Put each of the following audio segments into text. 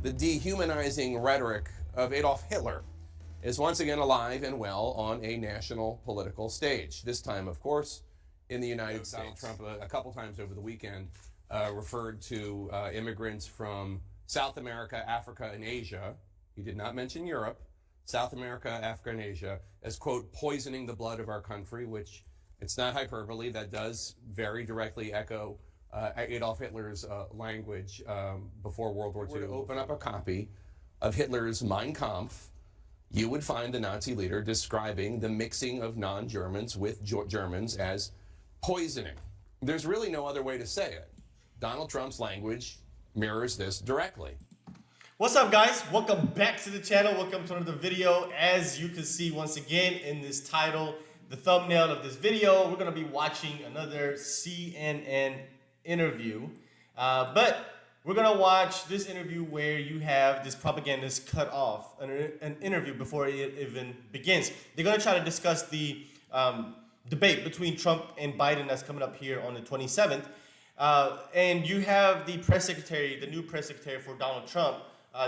The dehumanizing rhetoric of Adolf Hitler is once again alive and well on a national political stage. This time, of course, in the United States. Donald Trump, a couple times over the weekend, referred to immigrants from South America, Africa, and Asia. He did not mention Europe. South America, Africa, and Asia as, quote, poisoning the blood of our country, which it's not hyperbole. That does very directly echo Adolf Hitler's language before World War II. To open up a copy of Hitler's Mein Kampf, you would find the Nazi leader describing the mixing of non-Germans with Germans as poisoning. There's really no other way to say it. Donald Trump's language mirrors this directly. What's up, guys? Welcome back to the channel. Welcome to another video. As you can see once again in this title, the thumbnail of this video, we're going to be watching another CNN interview. But we're going to watch this interview where you have this propagandist cut off an interview before it even begins. They're going to try to discuss the debate between Trump and Biden that's coming up here on the 27th. And you have the press secretary, the new press secretary for Donald Trump,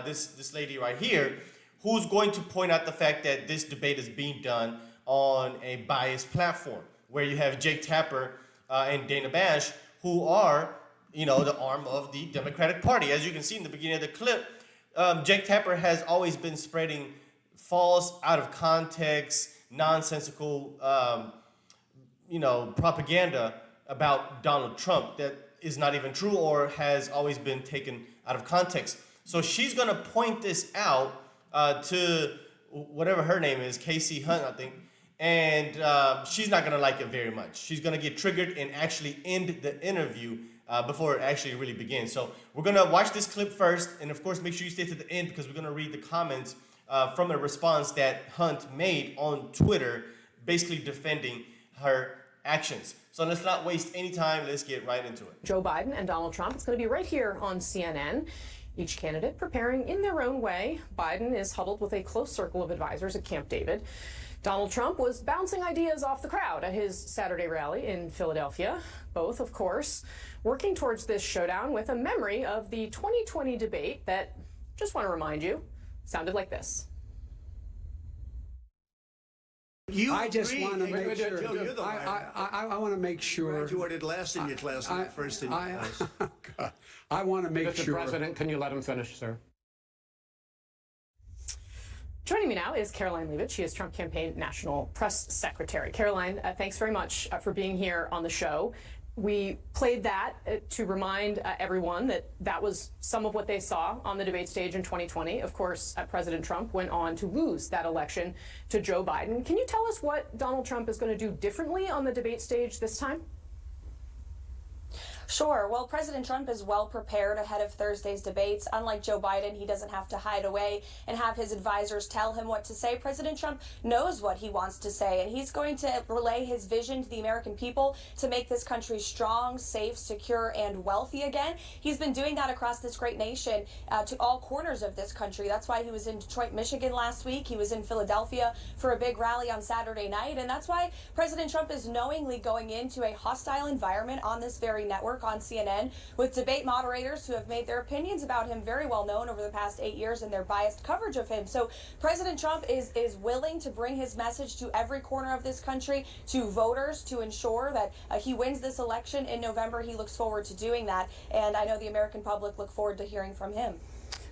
this lady right here, who's going to point out the fact that this debate is being done on a biased platform, where you have Jake Tapper and Dana Bash, who are, you know, the arm of the Democratic Party. As you can see in the beginning of the clip, Jake Tapper has always been spreading false, out of context, nonsensical, propaganda about Donald Trump that is not even true or has always been taken out of context. So she's going to point this out to whatever her name is, Casey Hunt, I think, and she's not going to like it very much. She's going to get triggered and actually end the interview before it actually really begins. So we're going to watch this clip first, and of course, make sure you stay to the end because we're going to read the comments from a response that Hunt made on Twitter, basically defending her actions. So let's not waste any time. Let's get right into it. Joe Biden and Donald Trump. It's going to be right here on CNN. Each candidate preparing in their own way. Biden is huddled with a close circle of advisors at Camp David. Donald Trump was bouncing ideas off the crowd at his Saturday rally in Philadelphia. Both, of course, working towards this showdown with a memory of the 2020 debate that, just want to remind you, sounded like this. I just want to make sure. I want to make sure. Graduated last in your class, not first in your class. I want to make sure. Mr. President, can you let him finish, sir? Joining me now is Caroline Leavitt. She is Trump Campaign National Press Secretary. Caroline, thanks very much for being here on the show. We played that to remind everyone that that was some of what they saw on the debate stage in 2020. Of course, President Trump went on to lose that election to Joe Biden. Can you tell us what Donald Trump is going to do differently on the debate stage this time? Sure. Well, President Trump is well prepared ahead of Thursday's debates. Unlike Joe Biden, he doesn't have to hide away and have his advisors tell him what to say. President Trump knows what he wants to say, and he's going to relay his vision to the American people to make this country strong, safe, secure, and wealthy again. He's been doing that across this great nation to all corners of this country. That's why he was in Detroit, Michigan last week. He was in Philadelphia for a big rally on Saturday night, and that's why President Trump is knowingly going into a hostile environment on this very network, on CNN, with debate moderators who have made their opinions about him very well known over the past 8 years and their biased coverage of him. So President Trump is willing to bring his message to every corner of this country, to voters, to ensure that he wins this election in November. He looks forward to doing that, and I know the American public look forward to hearing from him.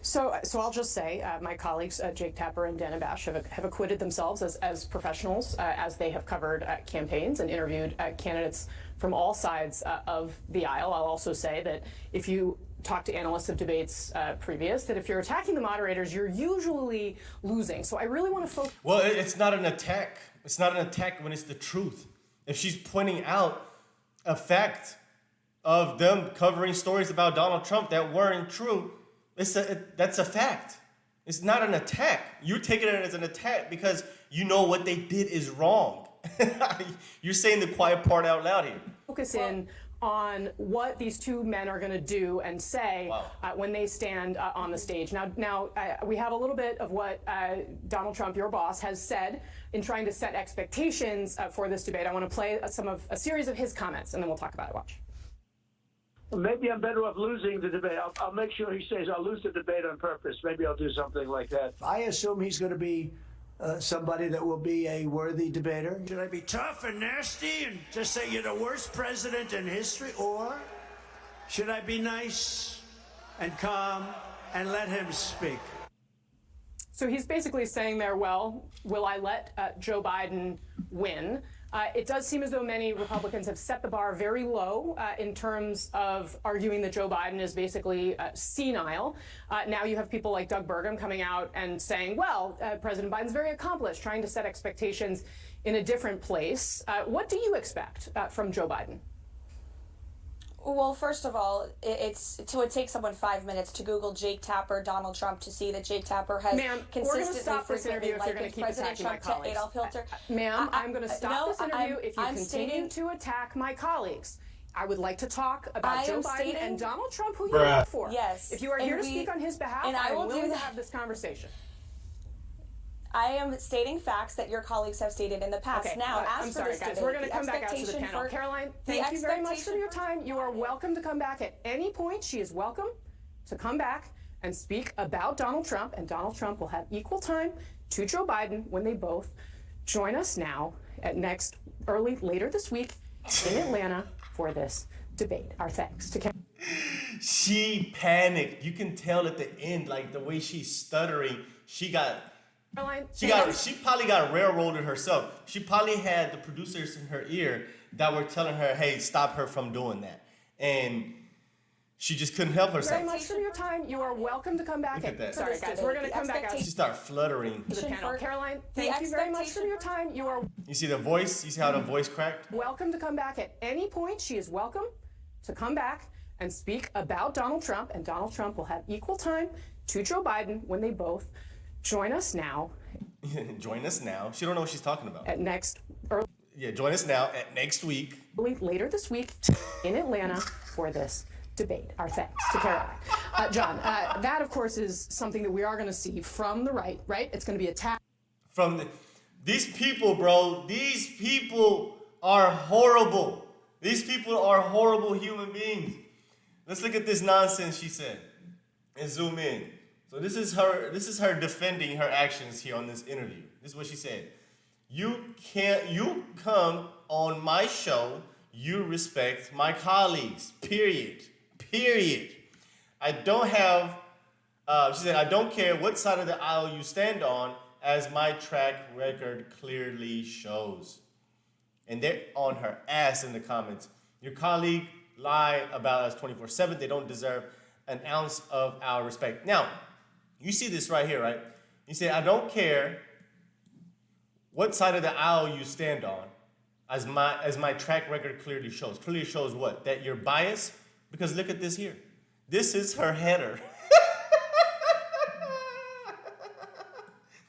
So I'll just say my colleagues, Jake Tapper and Dana Bash, have acquitted themselves as professionals as they have covered campaigns and interviewed candidates from all sides of the aisle. I'll also say that if you talk to analysts of debates previous, that if you're attacking the moderators, you're usually losing. So I really want to focus. Well, it's not an attack. It's not an attack when it's the truth. If she's pointing out a fact of them covering stories about Donald Trump that weren't true, that's a fact. It's not an attack. You're taking it as an attack because you know what they did is wrong. You're saying the quiet part out loud here. Focus in on what these two men are going to do and say when they stand on the stage. Now we have a little bit of what Donald Trump, your boss, has said in trying to set expectations for this debate. I want to play a series of his comments, and then we'll talk about it. Watch. Maybe I'm better off losing the debate. I'll make sure he says I'll lose the debate on purpose. Maybe I'll do something like that. I assume he's going to be somebody that will be a worthy debater. Should I be tough and nasty and just say you're the worst president in history? Or should I be nice and calm and let him speak? So he's basically saying there, well, will I let Joe Biden win? It does seem as though many Republicans have set the bar very low in terms of arguing that Joe Biden is basically senile. Now you have people like Doug Burgum coming out and saying, well, President Biden's very accomplished, trying to set expectations in a different place. What do you expect from Joe Biden? Well, first of all, it would take someone 5 minutes to Google Jake Tapper Donald Trump to see that Jake Tapper has consistently frequently likened President Trump to Adolf Hitler. Ma'am, I'm going to stop this interview if you continue to attack my colleagues. I would like to talk about Joe Biden and Donald Trump, who you work for. Yes. If you are here to speak on his behalf, I am willing to have this conversation. I am stating facts that your colleagues have stated in the past. Okay, now, I'm sorry, guys. We're going to come back out to the panel. Caroline, thank you very much for your time. You are welcome to come back at any point. She is welcome to come back and speak about Donald Trump, and Donald Trump will have equal time to Joe Biden when they both join us now at later this week in Atlanta for this debate. Our thanks to Caroline. She panicked. You can tell at the end, like the way she's stuttering, she probably got railroaded herself. She probably had the producers in her ear that were telling her, hey, stop her from doing that. And she just couldn't help herself. Very much for your time. You are welcome to come back. Look at that. Sorry, guys. We're going to come back out She started fluttering. to the panel. Caroline, thank you very much for your time. You are You see the voice? You see how the voice cracked? welcome to come back at any point. She is welcome to come back and speak about Donald Trump, and Donald Trump will have equal time to Joe Biden when they both join us now. Join us now. She don't know what she's talking about. Join us now at next week. Later this week in Atlanta for this debate. Our thanks to Caroline. John, that, of course, is something that we are going to see from the right? It's going to be attacked. These people, bro, these people are horrible. These people are horrible human beings. Let's look at this nonsense she said and zoom in. So this is her defending her actions here on this interview. This is what she said. You come on my show, you respect my colleagues, period. I don't have, she said, I don't care what side of the aisle you stand on, as my track record clearly shows. And they're on her ass in the comments. Your colleague lie about us 24/7. They don't deserve an ounce of our respect. Now, you see this right here, right? You say, I don't care what side of the aisle you stand on, as my track record clearly shows. Clearly shows what? That you're biased? Because look at this here. This is her header.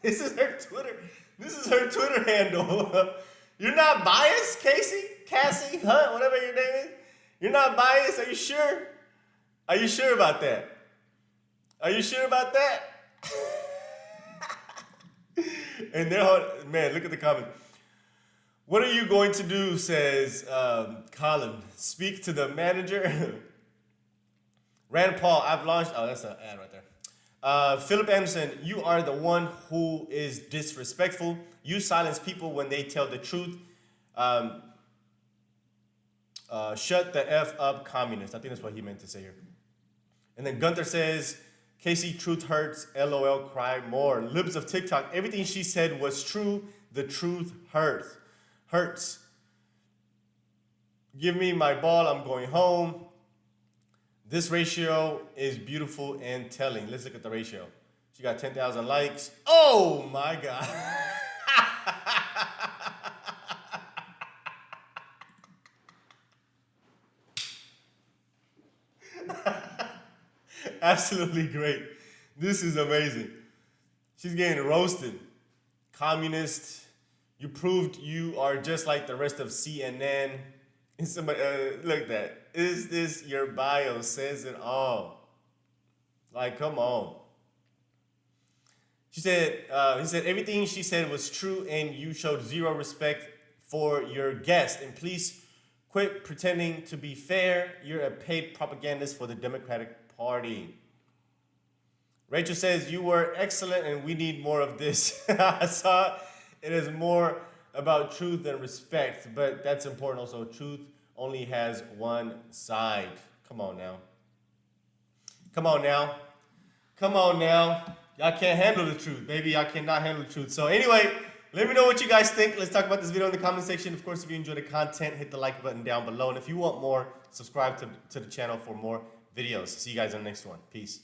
This is her Twitter handle. You're not biased, Cassie, Hunt, whatever your name is? You're not biased? Are you sure? Are you sure about that? Are you sure about that? And man, look at the comment. What are you going to do, says Colin. Speak to the manager. Rand Paul, I've launched, that's an ad right there. Philip Anderson, you are the one who is disrespectful. You silence people when they tell the truth. Shut the F up, communist. I think that's what he meant to say here. And then Gunther says, Casey, truth hurts, LOL, cry more. Libs of TikTok, everything she said was true. The truth hurts. Give me my ball, I'm going home. This ratio is beautiful and telling. Let's look at the ratio. She got 10,000 likes. Oh my God. Absolutely great. This is amazing. She's getting roasted. Communist, you proved you are just like the rest of CNN. And somebody, look at that. Is this your bio? Says it all. Like, come on. She said, he said, everything she said was true and you showed zero respect for your guest. And please Quit pretending to be fair. You're a paid propagandist for the Democratic Party. Rachel says, you were excellent and we need more of this. I saw it is more about truth than respect, but that's important also. Truth only has one side. Come on now. Come on now. Come on now. Y'all can't handle the truth. Baby, y'all cannot handle the truth. So anyway, let me know what you guys think. Let's talk about this video in the comment section. Of course, if you enjoyed the content, hit the like button down below. And if you want more, subscribe to the channel for more videos. See you guys in the next one. Peace.